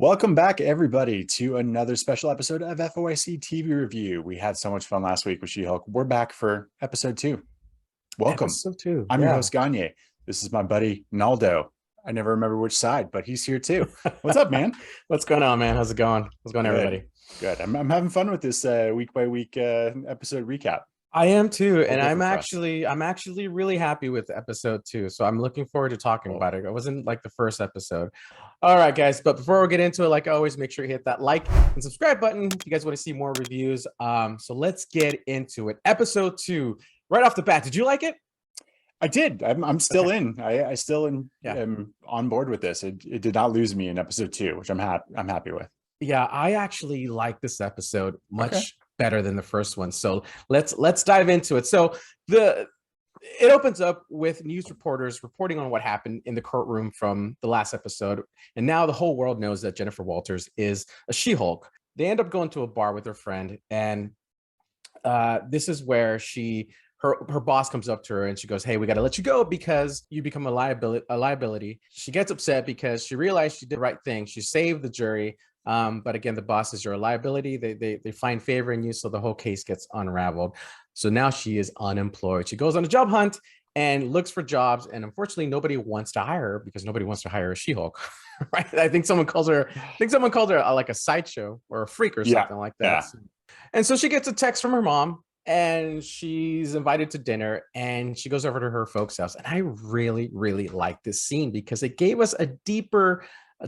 Welcome back, everybody, to another special episode of FOIC TV Review. We had so much fun last week with She-Hulk. We're back for episode 2. Welcome. Episode two. I'm your Yeah. host, Gagne. This is my buddy, Naldo. I never remember which side, but he's here too. What's up, man? What's going on, man? How's it going? What's going on, Good. everybody? Good. I'm having fun with this week by week episode recap. I am too, and Different I'm for us. actually really happy with episode 2. So I'm looking forward to talking about it. It wasn't like the first episode. All right, guys. But before we get into it, like always, make sure you hit that like and subscribe button if you guys want to see more reviews. So let's get into it. Episode 2, right off the bat. Did you like it? I did. I'm still Okay. in. I still am Yeah. on board with this. It did not lose me in episode 2, which I'm happy with. Yeah, I actually like this episode much Okay. better than the first one. So let's dive into it. So it opens up with news reporters reporting on what happened in the courtroom from the last episode, and now the whole world knows that Jennifer Walters is a She-Hulk. They end up going to a bar with her friend, and this is where her boss comes up to her and she goes, "Hey, we got to let you go because you become a liability." She gets upset because she realized she did the right thing. She saved the jury. But again, the boss is your liability. They find favor in you, so the whole case gets unraveled. So now she is unemployed. She goes on a job hunt and looks for jobs, and unfortunately, nobody wants to hire her because nobody wants to hire a She-Hulk. Right? I think someone calls her like a sideshow or a freak or Yeah. something like that. Yeah. And so she gets a text from her mom, and she's invited to dinner, and she goes over to her folks' house. And I really, really like this scene because it gave us a deeper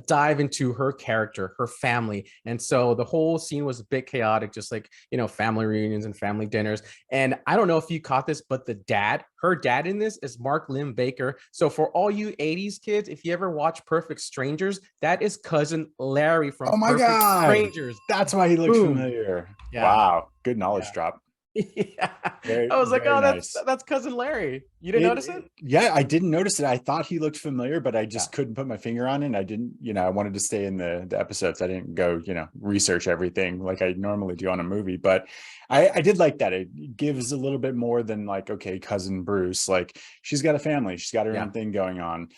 dive into her character, her family. And so the whole scene was a bit chaotic, just like, family reunions and family dinners. And I don't know if you caught this, but her dad in this is Mark Lynn-Baker. So for all you 80s kids, if you ever watch Perfect Strangers, that is cousin Larry from Oh my Perfect God. Strangers. That's why he looks Boom. familiar. Yeah. Wow. Good knowledge Yeah. drop. Yeah. Very, I was like, very oh, nice. that's cousin Larry. You didn't notice it? Yeah, I didn't notice it. I thought he looked familiar, but I just Yeah. couldn't put my finger on it. And I didn't, I wanted to stay in the episodes. I didn't go, research everything like I normally do on a movie. But I did like that. It gives a little bit more than like, okay, cousin Bruce. Like she's got a family, she's got her Yeah. own thing going on.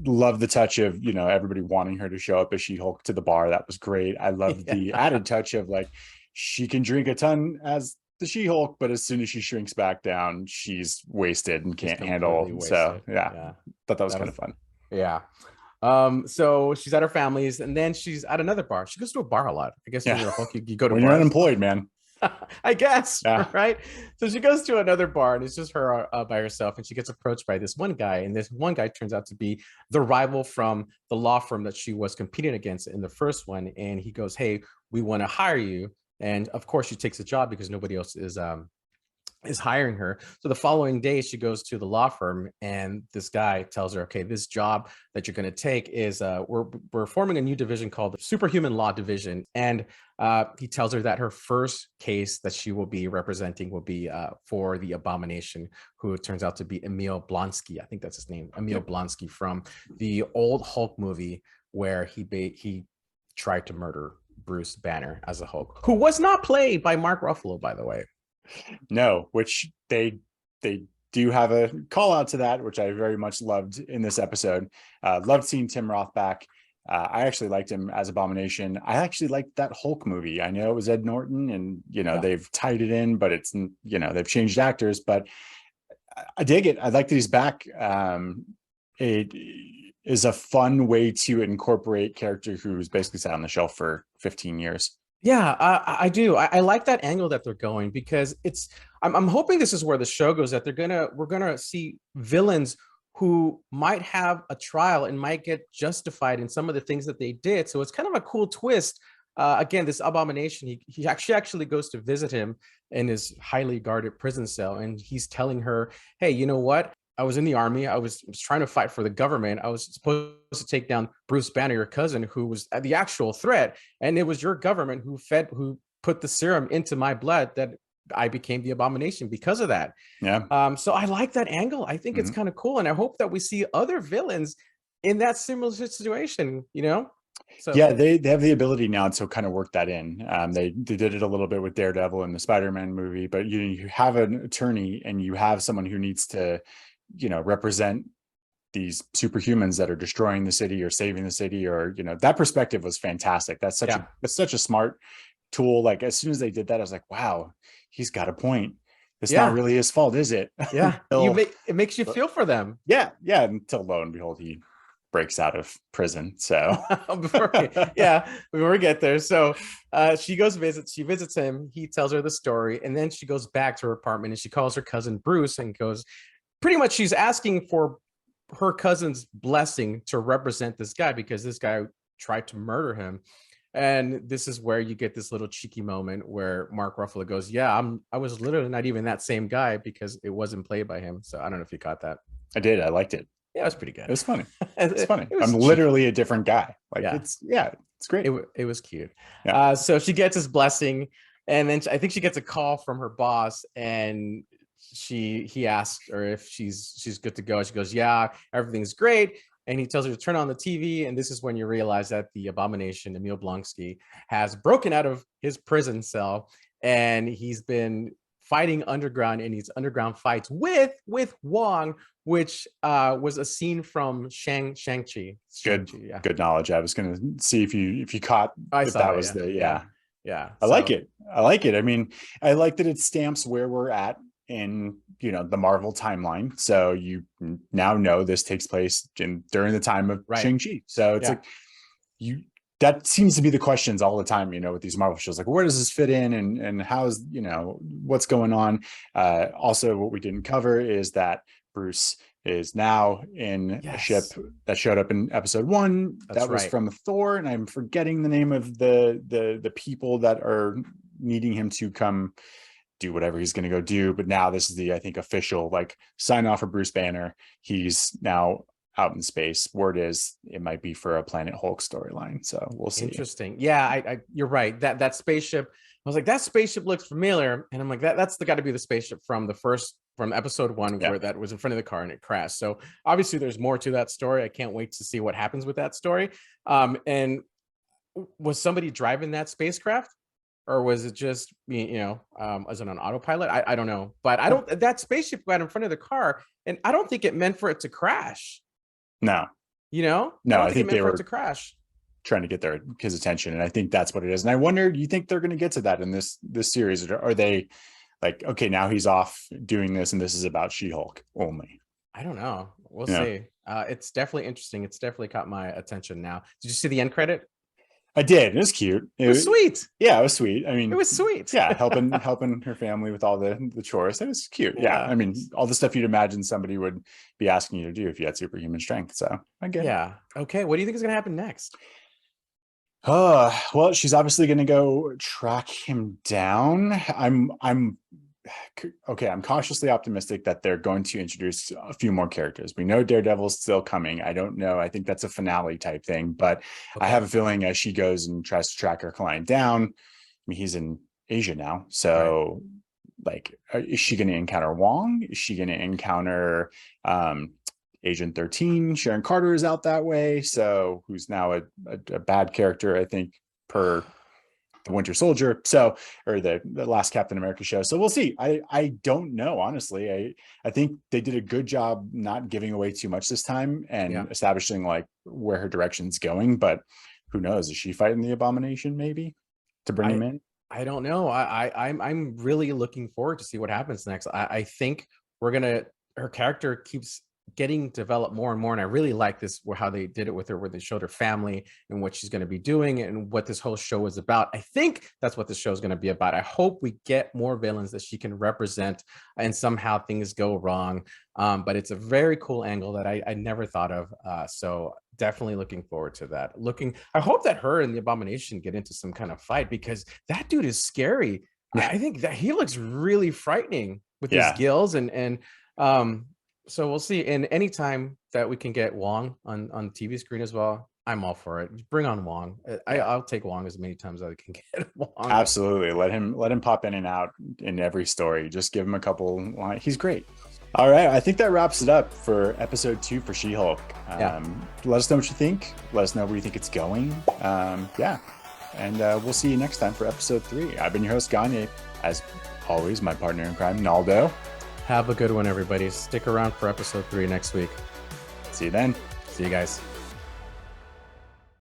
Love the touch of everybody wanting her to show up as She-Hulk to the bar. That was great. I love the added touch of like she can drink a ton as the She-Hulk, but as soon as she shrinks back down, she's wasted and can't handle. So yeah, thought that was kind of fun. Yeah. So she's at her family's, and then she's at another bar. She goes to a bar a lot. I guess when you're a Hulk, you go to when bars. you're unemployed, man. I guess, Yeah. right? So she goes to another bar, and it's just her by herself, and she gets approached by this one guy, and this one guy turns out to be the rival from the law firm that she was competing against in the first one, and he goes, "Hey, we want to hire you." And of course, she takes the job because nobody else is hiring her. So the following day, she goes to the law firm, and this guy tells her, "Okay, this job that you're going to take is we're forming a new division called the Superhuman Law Division." And he tells her that her first case that she will be representing will be for the Abomination, who turns out to be Emil Blonsky. I think that's his name, Emil Blonsky, from the old Hulk movie where he tried to murder Bruce Banner as a Hulk, who was not played by Mark Ruffalo, by the way. No, which they do have a call out to that, which I very much loved in this episode. Loved seeing Tim Roth back. I actually liked him as Abomination. I actually liked that Hulk movie. I know it was Ed Norton, and they've tied it in, but it's they've changed actors. But I dig it. I like that he's back. It is a fun way to incorporate character who's basically sat on the shelf for 15 years. Yeah, I do. I like that angle that they're going because I'm hoping this is where the show goes, that we're gonna see villains who might have a trial and might get justified in some of the things that they did. So it's kind of a cool twist. Again, this Abomination, he actually goes to visit him in his highly guarded prison cell, and he's telling her, "Hey, you know what? I was in the army. I was trying to fight for the government. I was supposed to take down Bruce Banner, your cousin, who was the actual threat. And it was your government who put the serum into my blood that I became the Abomination because of that." Yeah. So I like that angle. I think it's kind of cool. And I hope that we see other villains in that similar situation, So yeah, they have the ability now to kind of work that in. They did it a little bit with Daredevil in the Spider-Man movie, but you have an attorney and you have someone who needs to represent these superhumans that are destroying the city or saving the city, or that perspective was fantastic. That's such a smart tool. Like as soon as they did that, I was like, wow, he's got a point. It's not really his fault, is it? Yeah. It makes you feel for them. Yeah. Until lo and behold, he breaks out of prison. So before we get there. So she visits him. He tells her the story, and then she goes back to her apartment and she calls her cousin Bruce and goes, pretty much she's asking for her cousin's blessing to represent this guy because this guy tried to murder him. And this is where you get this little cheeky moment where Mark Ruffalo goes, yeah, I was literally not even that same guy, because it wasn't played by him. So I don't know if you caught that. I did. I liked it. Yeah, it was pretty good. It was funny. It's funny. It was I'm literally a different guy. Like it's great. It was cute. Yeah. So she gets his blessing, and then I think she gets a call from her boss, and he asks her if she's good to go. She goes, yeah, everything's great. And he tells her to turn on the TV. And this is when you realize that the Abomination, Emil Blonsky, has broken out of his prison cell, and he's been fighting underground in these underground fights with Wong, which was a scene from Shang-Chi. Good knowledge. I was going to see if you caught if that was yeah. I like it. I mean, I like that it stamps where we're at in the Marvel timeline. So you now know this takes place during the time of Shang-Chi. So it's like that seems to be the questions all the time, with these Marvel shows, like where does this fit in, and how's what's going on. Also, what we didn't cover is that Bruce is now in a ship that showed up in episode 1. That was from Thor, and I'm forgetting the name of the people that are needing him to come do whatever he's going to go do. But now this is the, I think, official sign off for Bruce Banner. He's now out in space. Word is it might be for a Planet Hulk storyline. So we'll see. Interesting. Yeah, you're right. That spaceship, I was like, that spaceship looks familiar. And I'm like, that's got to be the spaceship from episode 1, where that was in front of the car and it crashed. So obviously there's more to that story. I can't wait to see what happens with that story. And was somebody driving that spacecraft? Or was it just, as it on autopilot? I don't know. But that spaceship got in front of the car, and I don't think it meant for it to crash. No. No, I think they were to crash, trying to get his attention. And I think that's what it is. And I wonder, do you think they're going to get to that in this series? Or are they like, okay, now he's off doing this and this is about She-Hulk only? I don't know. We'll see. It's definitely interesting. It's definitely caught my attention now. Did you see the end credit? I did. It was cute. It was sweet. Yeah, it was sweet. I mean, it was sweet. Yeah, helping her family with all the chores. It was cute. Yeah. I mean, all the stuff you'd imagine somebody would be asking you to do if you had superhuman strength. So I get it. Yeah. Okay. What do you think is going to happen next? Well, she's obviously going to go track him down. I'm cautiously optimistic that they're going to introduce a few more characters. We know Daredevil's still coming. I don't know. I think that's a finale type thing, but I have a feeling as she goes and tries to track her client down, I mean, he's in Asia now. So is she going to encounter Wong? Is she going to encounter Agent 13? Sharon Carter is out that way. So who's now a bad character, I think, per the Winter Soldier, or the last Captain America show. So we'll see. I don't know, honestly. I think they did a good job not giving away too much this time and establishing where her direction's going. But who knows? Is she fighting the Abomination maybe to bring him in? I don't know. I'm really looking forward to see what happens next. I think her character keeps getting developed more and more, and I really like this how they did it with her, where they showed her family and what she's going to be doing and what this whole show is about. I think that's what the show is going to be about. I hope we get more villains that she can represent, and somehow things go wrong, but it's a very cool angle that I never thought of, so definitely looking forward to that. I hope that her and the Abomination get into some kind of fight, because that dude is scary. I think that he looks really frightening with his gills, and so we'll see. And anytime that we can get Wong on TV screen as well, I'm all for it. Bring on Wong. I'll take Wong as many times as I can get Wong. Absolutely. Let him pop in and out in every story. Just give him a couple lines. He's great. All right. I think that wraps it up for episode 2 for She-Hulk. Let us know what you think. Let us know where you think it's going. And we'll see you next time for episode 3. I've been your host, Gagne. As always, my partner in crime, Naldo. Have a good one, everybody. Stick around for episode 3 next week. See you then. See you guys.